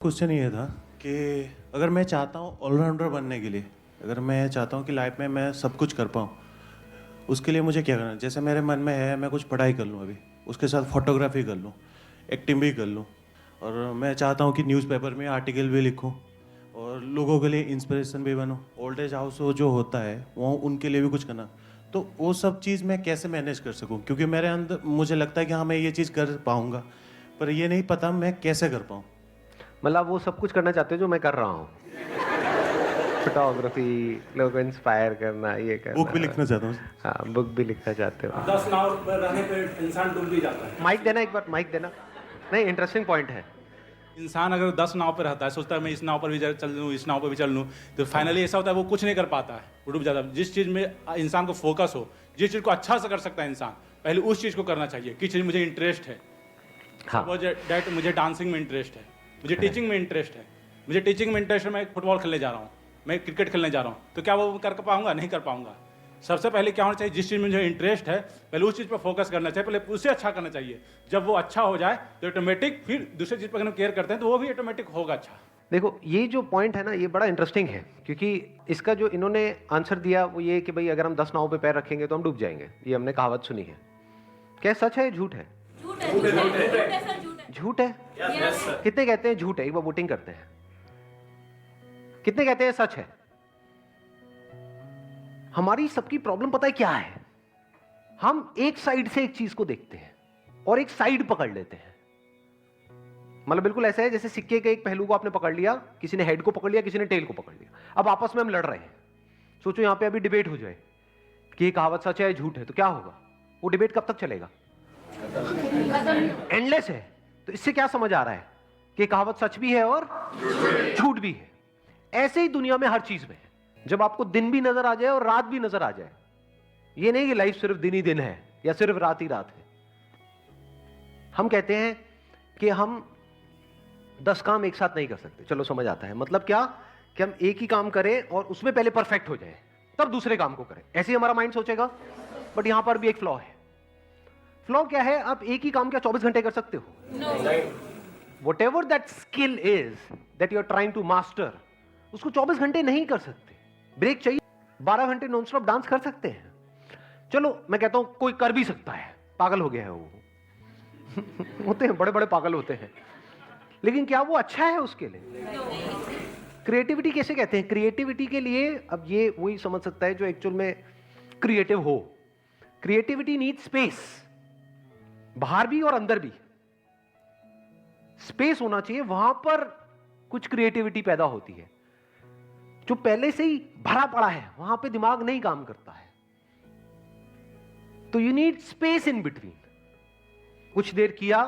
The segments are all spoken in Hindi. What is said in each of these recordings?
क्वेश्चन ये था कि अगर मैं चाहता हूँ ऑलराउंडर बनने के लिए, अगर मैं चाहता हूँ कि लाइफ में मैं सब कुछ कर पाऊँ, उसके लिए मुझे क्या करना है? जैसे मेरे मन में है मैं कुछ पढ़ाई कर लूँ, अभी उसके साथ फोटोग्राफी कर लूँ, एक्टिंग भी कर लूँ, और मैं चाहता हूँ कि न्यूज़पेपर में आर्टिकल भी लिखूँ और लोगों के लिए इंस्पिरेशन भी बनूँ। ओल्ड एज हाउस जो होता है वो उनके लिए भी कुछ करना, तो वो सब चीज़ मैं कैसे मैनेज कर सकूँ? क्योंकि मेरे अंदर मुझे लगता है कि हाँ मैं ये चीज़ कर पाऊँगा, पर ये नहीं पता मैं कैसे कर पाऊँ। मतलब वो सब कुछ करना चाहते हो जो मैं कर रहा हूँ। फोटोग्राफी, लोगों को इंस्पायर करना, ये करना। बुक भी लिखना चाहता हूँ। हाँ, बुक भी लिखना चाहते हो। 10 नाव पर रहने पे इंसान डूब भी जाता है। माइक देना, एक बार माइक देना। नहीं, इंटरेस्टिंग पॉइंट है। इंसान अगर 10 नाव पर रहता है, सोचता है मैं इस नाव पर भी चल लूँ, इस नाव पर भी चल लूँ, तो फाइनली ऐसा होता है वो कुछ नहीं कर पाता है, वो डूब जाता है। जिस चीज़ में इंसान को फोकस हो, जिस चीज़ को अच्छा से कर सकता है इंसान, पहले उस चीज़ को करना चाहिए। किस चीज़ मुझे इंटरेस्ट है। हाँ। डेट मुझे डांसिंग में इंटरेस्ट है, मुझे टीचिंग में इंटरेस्ट है, मुझे टीचिंग में इंटरेस्ट है, मैं फुटबॉल खेलने जा रहा हूँ, मैं क्रिकेट खेलने जा रहा हूँ, तो क्या वो कर पाऊंगा? नहीं कर पाऊंगा। सबसे पहले क्या होना चाहिए? जिस चीज़ में मुझे इंटरेस्ट है पहले उस चीज़ पर फोकस करना चाहिए, पहले उसे अच्छा करना चाहिए। जब वो अच्छा हो जाए तो ऑटोमेटिक फिर दूसरी चीज़ पर अगर हम केयर करते हैं तो वो भी ऑटोमेटिक होगा अच्छा। देखो, ये जो पॉइंट है ना, ये बड़ा इंटरेस्टिंग है, क्योंकि इसका जो इन्होंने आंसर दिया वो ये कि भाई अगर हम 10 नाव पे पैर रखेंगे तो हम डूब जाएंगे। ये हमने कहावत सुनी है। क्या सच है, झूठ है? झूठ है। कितने कहते हैं झूठ है? एक बार वोटिंग करते हैं। कितने कहते हैं सच है? हमारी सबकी प्रॉब्लम पता है क्या है? हम एक साइड से एक चीज को देखते हैं और एक साइड पकड़ लेते हैं। मतलब बिल्कुल ऐसा है जैसे सिक्के के एक पहलू को आपने पकड़ लिया, किसी ने हेड को पकड़ लिया, किसी ने टेल को पकड़ लिया। अब आपस में हम लड़ रहे हैं। सोचो यहां पे अभी डिबेट हो जाए कि ये कहावत सच है झूठ है, तो क्या होगा? वो डिबेट कब तक चलेगा? एंडलेस है। तो इससे क्या समझ आ रहा है कि कहावत सच भी है और झूठ भी है। ऐसे ही दुनिया में हर चीज में है। जब आपको दिन भी नजर आ जाए और रात भी नजर आ जाए, ये नहीं कि लाइफ सिर्फ दिन ही दिन है या सिर्फ रात ही रात है। हम कहते हैं कि हम 10 काम एक साथ नहीं कर सकते। चलो समझ आता है। मतलब क्या कि हम एक ही काम करें और उसमें पहले परफेक्ट हो जाए, तब दूसरे काम को करें। ऐसे ही हमारा माइंड सोचेगा। बट यहां पर भी एक फ्लॉ है। फ्लॉ क्या है? आप एक ही काम क्या 24 घंटे कर सकते हो? Whatever that skill is that you're trying to master, उसको 24 घंटे नहीं कर सकते। ब्रेक चाहिए। 12 घंटे नॉन स्टॉप डांस कर सकते हैं। चलो मैं कहता हूं कोई कर भी सकता है, पागल हो गया है वो। होते हैं, बड़े बड़े पागल होते हैं। लेकिन क्या वो अच्छा है उसके लिए? क्रिएटिविटी कैसे कहते हैं? क्रिएटिविटी के लिए अब ये वही समझ सकता है जो एक्चुअल में क्रिएटिव हो। क्रिएटिविटी नीड स्पेस, बाहर भी और अंदर भी स्पेस होना चाहिए। वहां पर कुछ क्रिएटिविटी पैदा होती है। जो पहले से ही भरा पड़ा है वहां पे दिमाग नहीं काम करता है। तो you need space in between. कुछ देर किया,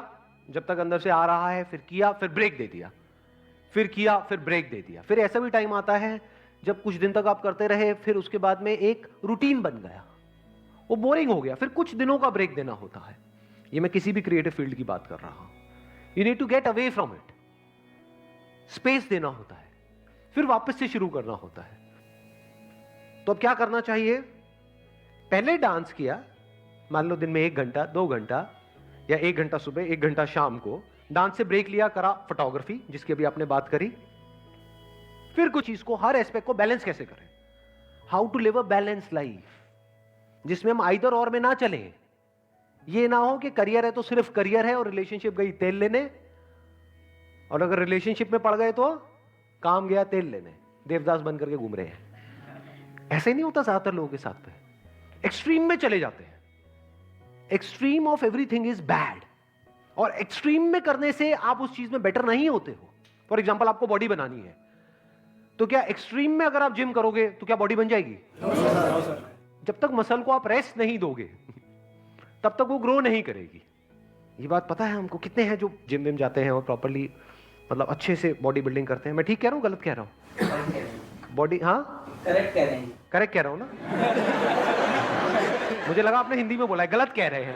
जब तक अंदर से आ रहा है, फिर किया, फिर ब्रेक दे दिया, फिर किया, फिर ब्रेक दे दिया। फिर ऐसा भी टाइम आता है जब कुछ दिन तक आप करते रहे, फिर उसके बाद में एक रूटीन बन गया, वो बोरिंग हो गया, फिर कुछ दिनों का ब्रेक देना होता है। ये मैं किसी भी क्रिएटिव फील्ड की बात कर रहा हूं। You need to get away from it. Space देना होता है, फिर वापस से शुरू करना होता है। तो अब क्या करना चाहिए? पहले डांस किया, मान लो दिन में 1 घंटा 2 घंटा या 1 घंटा सुबह 1 घंटा शाम को, डांस से ब्रेक लिया, करा फोटोग्राफी जिसकी अभी आपने बात करी। फिर कुछ चीज को, हर एस्पेक्ट को बैलेंस कैसे करें? How to live a balance life, जिसमें हम आइदर और में ना चले। ये ना हो कि करियर है तो सिर्फ करियर है और रिलेशनशिप गई तेल लेने, और अगर रिलेशनशिप में पड़ गए तो काम गया तेल लेने, देवदास बन करके घूम रहे हैं। ऐसे नहीं होता ज्यादातर लोगों के साथ पे। एक्सट्रीम में चले जाते हैं। Extreme of everything is bad, और एक्सट्रीम में करने से आप उस चीज में बेटर नहीं होते हो। फॉर एग्जाम्पल, आपको बॉडी बनानी है, तो क्या एक्सट्रीम में अगर आप जिम करोगे तो क्या बॉडी बन जाएगी? जब तक मसल को आप रेस्ट नहीं दोगे तब तक वो ग्रो नहीं करेगी। ये बात पता है हमको। कितने हैं जो जिम विम जाते हैं और प्रॉपर्ली, मतलब अच्छे से बॉडी बिल्डिंग करते हैं? मैं ठीक कह रहा हूं, गलत कह रहा हूं? बॉडी, हाँ करेक्ट कह रहे हैं। करेक्ट कह रहा हूं ना? मुझे लगा आपने हिंदी में बोला है, गलत कह रहे हैं।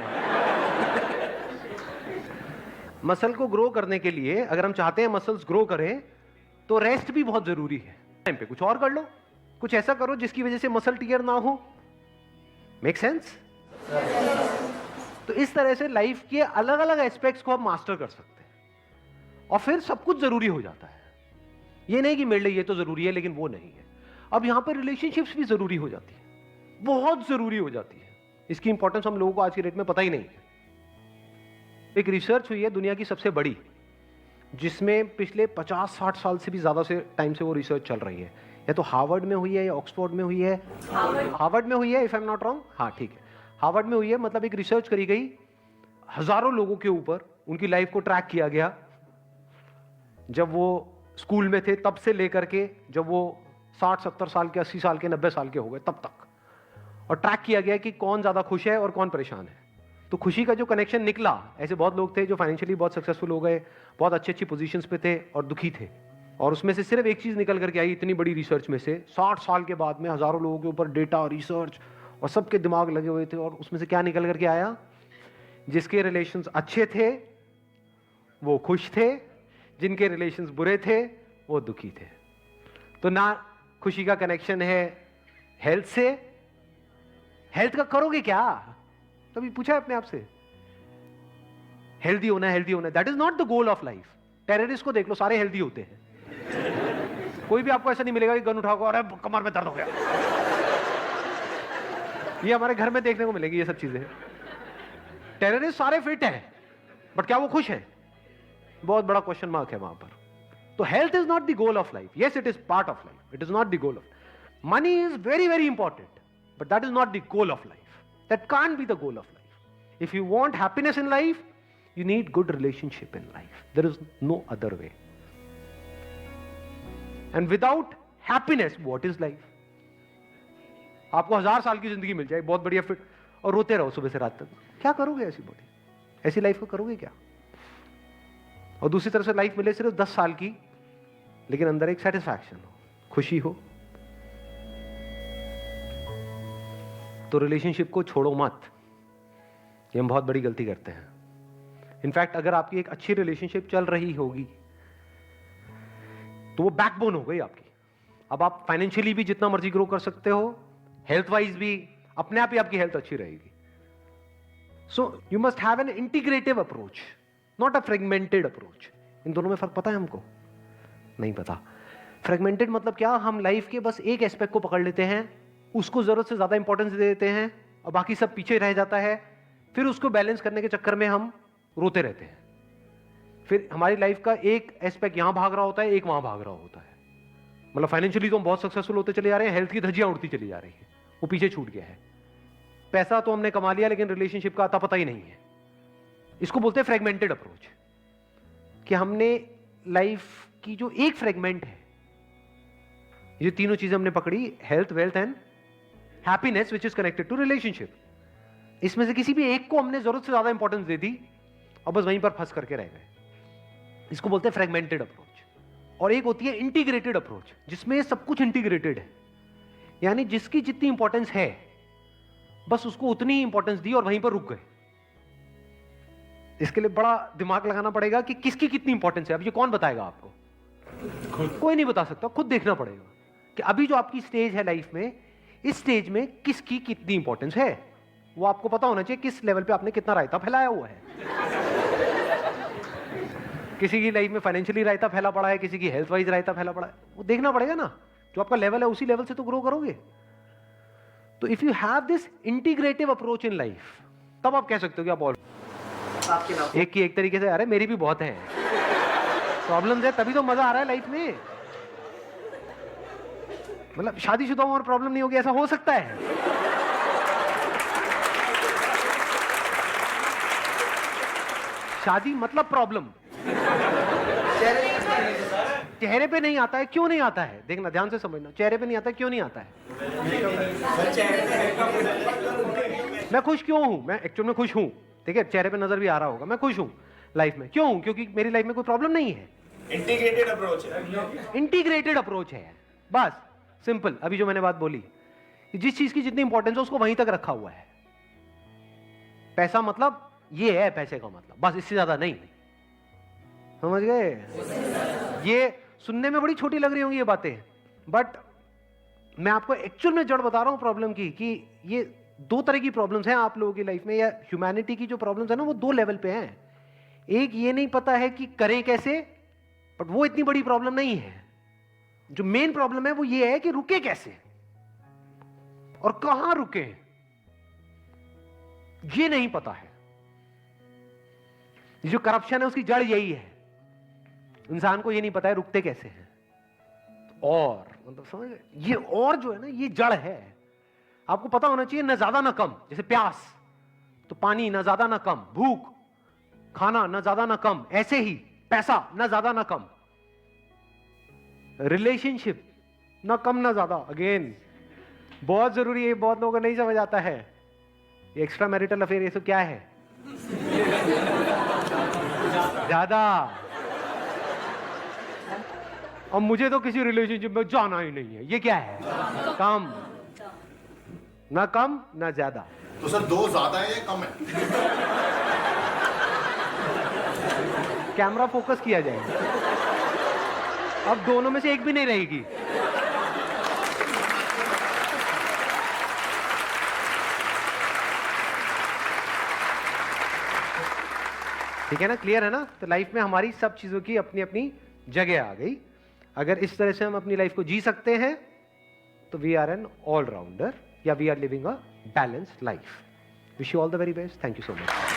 मसल को ग्रो करने के लिए, अगर हम चाहते हैं मसल्स ग्रो करें, तो रेस्ट भी बहुत जरूरी है। टाइम पे कुछ और कर लो, कुछ ऐसा करो जिसकी वजह से मसल टियर ना हो। Make sense? तो इस तरह से लाइफ के अलग अलग एस्पेक्ट्स को हम मास्टर कर सकते हैं। और फिर सब कुछ जरूरी हो जाता है। ये नहीं कि मेरे लिए ये तो जरूरी है लेकिन वो नहीं है। अब यहां पर रिलेशनशिप्स भी जरूरी हो जाती है, बहुत जरूरी हो जाती है। इसकी इंपॉर्टेंस हम लोगों को आज की डेट में पता ही नहीं है। एक रिसर्च हुई है दुनिया की सबसे बड़ी, जिसमें पिछले 50-60 साल से भी ज्यादा से टाइम से वो रिसर्च चल रही है। या तो हार्वर्ड में हुई है या ऑक्सफोर्ड में हुई है। हार्वर्ड में हुई है, if I am not wrong. हाँ ठीक है, हार्वर्ड में हुई है। मतलब एक रिसर्च करी गई, हजारों लोगों के ऊपर उनकी लाइफ को ट्रैक किया गया, जब वो स्कूल में थे तब से लेकर के जब वो 60-70 साल के, 80 साल के, 90 साल के हो गए तब तक, और ट्रैक किया गया कि कौन ज्यादा खुश है और कौन परेशान है। तो खुशी का जो कनेक्शन निकला, ऐसे बहुत लोग थे जो फाइनेंशियली बहुत सक्सेसफुल हो गए, बहुत अच्छी अच्छी पोजीशंस पे थे, और दुखी थे। और उसमें से सिर्फ एक चीज निकल करके आई इतनी बड़ी रिसर्च में से, 60 साल के बाद में हजारों लोगों के ऊपर डेटा और रिसर्च और सबके दिमाग लगे हुए थे, और उसमें से क्या निकल करके आया? जिसके रिलेशंस अच्छे थे वो खुश थे, जिनके रिलेशंस बुरे थे वो दुखी थे। तो ना खुशी का कनेक्शन है हेल्थ से। हेल्थ का करोगे क्या? कभी पूछा है अपने आप से? हेल्दी होना, हेल्दी होना, that is not the goal of life. Terrorist को देख लो, सारे हेल्दी होते हैं। कोई भी आपको ऐसा नहीं मिलेगा कि गन उठाओ अरे कमर में दर्द हो गया। ये हमारे घर में देखने को मिलेगी ये सब चीजें। टेररिस्ट सारे फिट हैं, बट क्या वो खुश हैं? बहुत बड़ा क्वेश्चन मार्क है वहां पर। तो health is not the goal of life. Yes, it is part of life, it is not the goal of. Money is very very important, but that is not the goal of life. That can't be the goal of life. If you want happiness in life, you need good relationship in life. There is no other way. And without happiness, what is life? आपको 1000 साल की जिंदगी मिल जाए, बहुत बढ़िया फिट, और रोते रहो सुबह से रात तक, क्या करोगे? ऐसी बॉडी, ऐसी लाइफ को करोगे क्या? और दूसरी तरफ से लाइफ मिले सिर्फ 10 साल की, लेकिन अंदर एक सेटिस्फैक्शन हो, खुशी हो, तो रिलेशनशिप को छोड़ो मत। ये हम बहुत बड़ी गलती करते हैं। इनफैक्ट अगर आपकी एक अच्छी रिलेशनशिप चल रही होगी तो वो बैकबोन हो गई आपकी। अब आप फाइनेंशियली भी जितना मर्जी ग्रो कर सकते हो, हेल्थ वाइज भी अपने आप ही आपकी हेल्थ अच्छी रहेगी। So you must have an integrative approach, not a fragmented approach. इन दोनों में फर्क पता है हमको? नहीं पता। फ्रेगमेंटेड मतलब क्या? हम लाइफ के बस एक एस्पेक्ट को पकड़ लेते हैं, उसको जरूरत से ज्यादा इंपॉर्टेंस दे देते हैं, और बाकी सब पीछे रह जाता है। फिर उसको बैलेंस करने के चक्कर में हम रोते रहते हैं। फिर हमारी लाइफ का एक एस्पेक्ट यहां भाग रहा होता है, एक वहां भाग रहा होता है। मतलब फाइनेंशियली तो हम बहुत सक्सेसफुल होते चले जा रहे हैं, हेल्थ की धज्जियां उड़ती चली जा रही है, वो पीछे छूट गया है। पैसा तो हमने कमा लिया, लेकिन रिलेशनशिप का अता पता ही नहीं है। इसको बोलते हैं फ्रेगमेंटेड अप्रोच, कि हमने लाइफ की जो एक फ्रेगमेंट है, ये तीनों चीजें हमने पकड़ी, health, wealth and happiness, which is connected to relationship. इसमें से किसी भी एक को हमने जरूरत से ज्यादा इंपॉर्टेंस दे दी और बस वहीं पर फंस करके रह गए। इसको बोलते हैं फ्रेगमेंटेड अप्रोच। और एक होती है इंटीग्रेटेड अप्रोच, जिसमें सब कुछ इंटीग्रेटेड है, यानी जिसकी जितनी इंपॉर्टेंस है बस उसको उतनी ही इंपॉर्टेंस दी और वहीं पर रुक गए। इसके लिए बड़ा दिमाग लगाना पड़ेगा कि किसकी कितनी इंपॉर्टेंस है। अब ये कौन बताएगा आपको? कोई नहीं बता सकता, खुद देखना पड़ेगा कि अभी जो आपकी स्टेज है लाइफ में, इस स्टेज में किसकी कितनी इंपॉर्टेंस है। वो आपको पता होना चाहिए किस लेवल पे आपने कितना रायता फैलाया हुआ है। किसी की लाइफ में फाइनेंशियली रायता फैला पड़ा है, किसी की हेल्थ वाइज रायता फैला पड़ा है, वो देखना पड़ेगा ना। जो आपका लेवल है उसी लेवल से तो ग्रो करोगे। तो if you have this integrative approach in life, तब आप कह सकते हो कि आप और एक की एक तरीके से, अरे मेरी भी बहुत है प्रॉब्लम्स है, तभी तो मजा आ रहा है लाइफ में। मतलब शादीशुदा और प्रॉब्लम नहीं होगी, ऐसा हो सकता है? शादी मतलब प्रॉब्लम चेहरे पे नहीं आता है। क्यों नहीं आता है? देखना, ध्यान से समझना। चेहरे पे नहीं आता है, क्यों नहीं आता है? मैं खुश क्यों हूं? मैं एक्चुअल में खुश हूं, ठीक है, चेहरे पे नजर भी आ रहा होगा। मैं खुश हूं लाइफ में, क्यों हूं? क्योंकि मेरी लाइफ में कोई प्रॉब्लम नहीं है। इंटीग्रेटेड अप्रोच है। इंटीग्रेटेड अप्रोच है, बस सिंपल। अभी जो मैंने बात बोली, जिस चीज की जितनी इंपॉर्टेंस है उसको वहीं तक रखा हुआ है। पैसा मतलब ये है, पैसे का मतलब, बस, इससे ज्यादा नहीं। समझ गए? ये सुनने में बड़ी छोटी लग रही होंगी ये बातें, बट मैं आपको एक्चुअल में जड़ बता रहा हूं प्रॉब्लम की, कि ये दो तरह की प्रॉब्लम्स हैं आप लोगों की लाइफ में, या ह्यूमैनिटी की जो प्रॉब्लम्स है ना, वो दो लेवल पे हैं। एक ये नहीं पता है कि करें कैसे, बट वो इतनी बड़ी प्रॉब्लम नहीं है। जो मेन प्रॉब्लम है वो ये है कि रुके कैसे और कहां रुके, ये नहीं पता है। ये जो करप्शन है उसकी जड़ यही है, इंसान को ये नहीं पता है रुकते कैसे हैं। और मतलब समझ गए, ये और जो है ना ये जड़ है। आपको पता होना चाहिए, ना ज्यादा ना कम। जैसे प्यास तो पानी, ना ज्यादा ना कम। भूख, खाना, ना ज्यादा ना कम। ऐसे ही पैसा, ना ज्यादा ना कम। रिलेशनशिप, ना कम ना ज्यादा। अगेन बहुत जरूरी है, बहुत लोगों को नहीं समझ आता है। ये एक्स्ट्रा मैरिटल अफेयर ये सब क्या है? ज्यादा। और मुझे तो किसी रिलेशनशिप में जाना ही नहीं है, ये क्या है? कम। ना कम ना ज्यादा। तो सर 2 ज्यादा है या कम है? कैमरा फोकस किया जाएगा, अब दोनों में से एक भी नहीं रहेगी। ठीक है ना, क्लियर है ना? तो लाइफ में हमारी सब चीजों की अपनी अपनी जगह आ गई। अगर इस तरह से हम अपनी लाइफ को जी सकते हैं तो वी आर एन ऑलराउंडर, या we are living a balanced life. Wish you all the very best. Thank you so much.